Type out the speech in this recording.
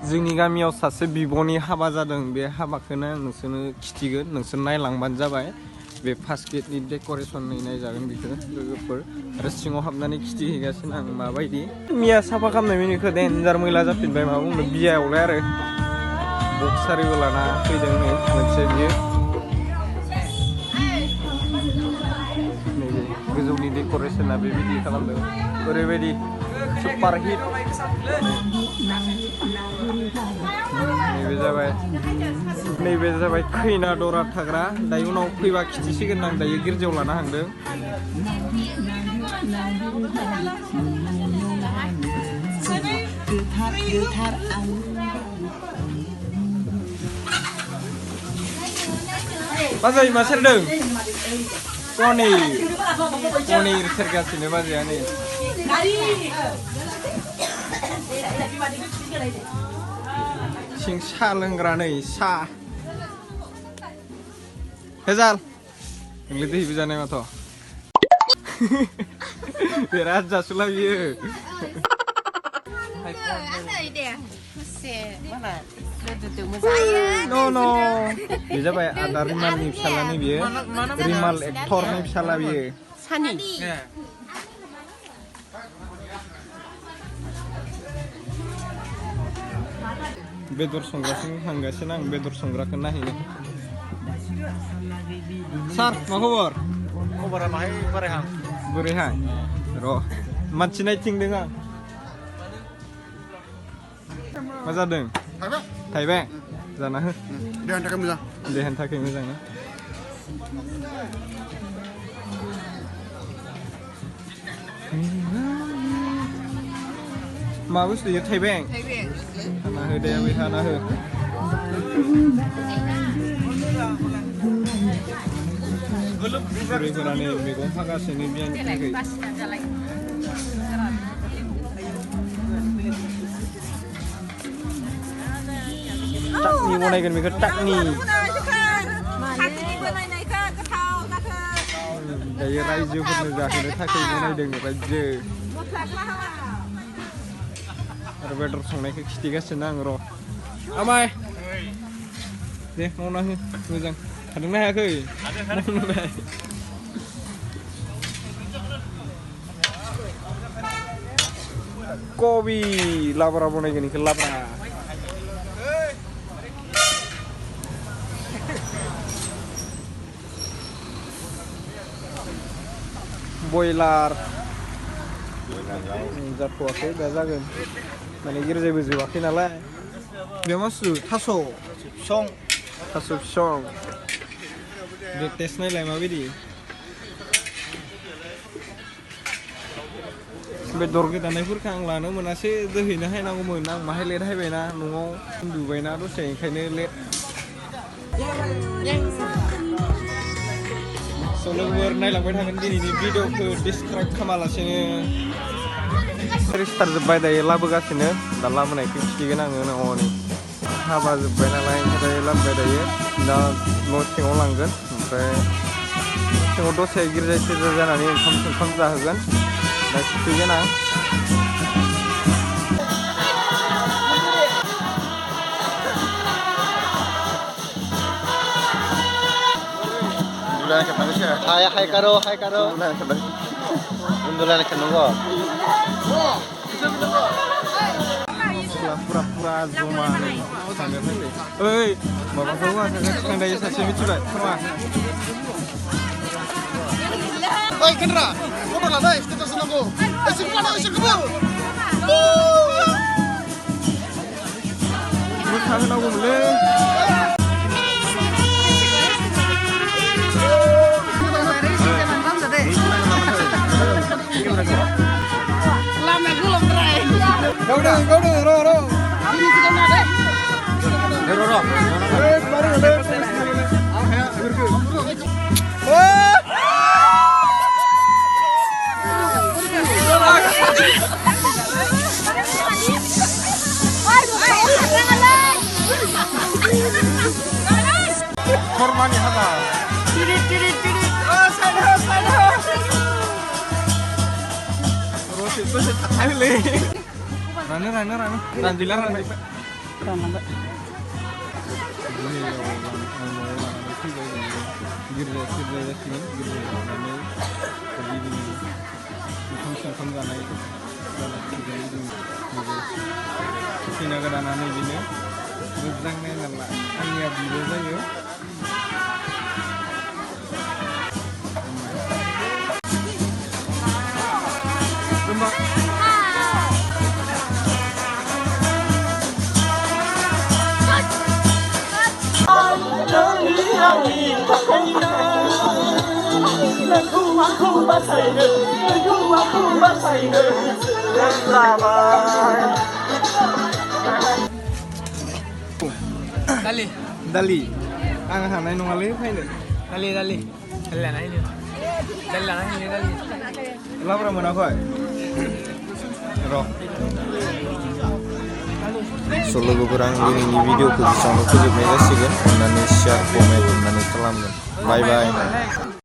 जोंनि गामियाव सासे बिब'नि हाबा जादों बे हाबाखौनो आं नोंसोरनो खिथिगोन नोंसोर नायलांबानो जाबाय बे फार्स्ट गेटनि डेक'रेसनै नायजागोन बेखौ लोगोफोर आरो सिङाव हाबनानै खिथिहैगासिनो आं माबायदि मिया साफा खालामनाय मिनिखौ देन्जार मैला जाफिनबाय मा बुंनो बियायावलाय आरो बक्सारिबो लाना फैदों नै मोनसे बियो नैबे गोजौनि डेक'रेसना बेबायदि खालामदों ओरैबायदि सुपार हिट नैबे जाबाय खैना दरा थाग्रा दायो उनाव फैबा खिथिसिगोन आं दायो गिर्जायाव लाना थांदों बाजै मा सेरदों पनिर सेरगासिनो बाजैया नै सिं सा लोंग्रा नै सा हेजाल नोंलाय दैबो जानाय माथ' बिराद जासुला बियो न' बे जाबाय आदा रिमालनि फिसालानि बियो रिमाल एक्टरनि फिसाला बियो सानि बेदर संग्रासिम थांगासिनो आं बेदर संग्राखौ नायहैनो सार मा खबर खबरा माहाय बोरैहां बोरैहाय र' मानसि नायथिंदों आं मा जादों थाइबें जाना हो देहानि थाखाय मोजां देहानि थाखाय मोजां ना मा बुस्थु इयो थाइबें हाना हो दे बै हाना हो बुरैफोरानो मैगं फागासिनो बियानि थाखाय टाकनि बनायगोन बेखौ टाकनि दायो रायजोफोरनो जाहोनो थाखाय बनायदों रायजो आरो बेदर संनायखौ खिथिगासिनो आं र' आमाय दे मावना हो मोजां हादोंना हायाखै मावनोलाय कबि लाब्रा बनायगोन बेखौ लाब्रा बयलार जाथ'वाखै दा जागोन माने गिर्जाबो जोबाखै नालाय बे मासु थास' बिसं बे टेस्ट नायलाय माबायदि बेदर गोदानायफोरखौ आं लानो मोनासै दोहैनो हायनांगौमोन आं माहाय लेट हायबायना न'आव उन्दुबायना दसे ओंखायनो लेट लोगोफोर नायलांबाय थागोन दिनैनि भिडिअखौ डिसट्राक्ट खालामालासेनो रिस्टार जोब्बाय दायो लाबोगासिनो दा लाबोनायखौ खिथिगोन आङो न'आवनो हाबा जोब्बाय नालाय ओमफ्राय लाबोबाय दायो दा न' सिङाव लांगोन ओमफ्राय सिङाव दसे गिर्जा सिर्जा जानानै ओंखाम जाहोगोन दा खिथिगोन आं Hai karo undulan kenapa pura-pura joma oi mabaखौ आं दायो सासे मिथिबाय खोमा oi kendra foto lah dai status nanggo sikapul मोसाहोनांगौमोनलै Gaudo, ro. Ini kita nak deh. Ro. Baru deh. Kormani haba. Tirit. Oh, sana. Terus itu ayo le. Rana. Ranjila. रानलांबाय न'आव लानानै फैबाय गिर्जा सिर्जा जासिगोन गिर्जा लानानै बिदिनो ओंखाम संखाम जानाय खैना गोदाना बिदिनो मोजां नायना ला आंनिया बिबो जायो दालि दालि आं हानाय नङालै फैनो दालि दालि दालि लाना होनो दालि लाना होनो दालि लाब्रा मोनाखै र' स' लोगोफोर आं दिनैनि भिडिअखौ बेसेबांनो फोजोबनाय जासिगोन अननानै शेयार कमेन्ट अननानै खालामगोन बाय बाय